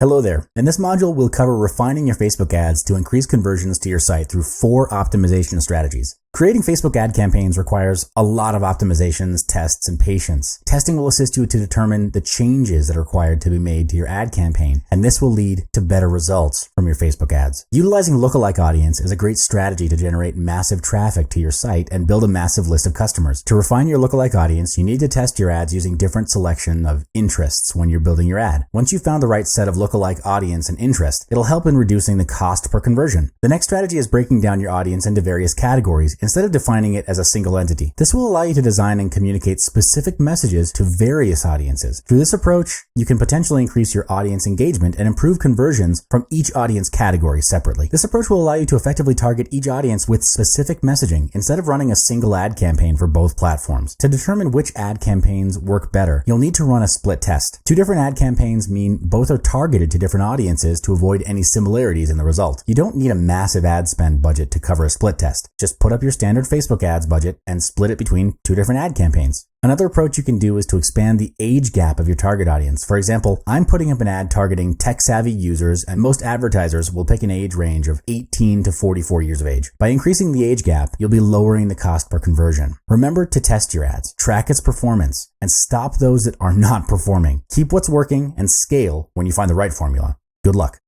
Hello there. In this module, we'll cover refining your Facebook ads to increase conversions to your site through 4 optimization strategies. Creating Facebook ad campaigns requires a lot of optimizations, tests, and patience. Testing will assist you to determine the changes that are required to be made to your ad campaign, and this will lead to better results from your Facebook ads. Utilizing lookalike audience is a great strategy to generate massive traffic to your site and build a massive list of customers. To refine your lookalike audience, you need to test your ads using different selection of interests when you're building your ad. Once you've found the right set of lookalike audience and interest, it'll help in reducing the cost per conversion. The next strategy is breaking down your audience into various categories instead of defining it as a single entity. This will allow you to design and communicate specific messages to various audiences. Through this approach, you can potentially increase your audience engagement and improve conversions from each audience category separately. This approach will allow you to effectively target each audience with specific messaging instead of running a single ad campaign for both platforms. To determine which ad campaigns work better, you'll need to run a split test. 2 different ad campaigns mean both are targeted to different audiences to avoid any similarities in the result. You don't need a massive ad spend budget to cover a split test. Just put up your standard Facebook ads budget and split it between 2 different ad campaigns. Another approach you can do is to expand the age gap of your target audience. For example, I'm putting up an ad targeting tech-savvy users, and most advertisers will pick an age range of 18 to 44 years of age. By increasing the age gap, you'll be lowering the cost per conversion. Remember to test your ads, track its performance, and stop those that are not performing. Keep what's working and scale when you find the right formula. Good luck.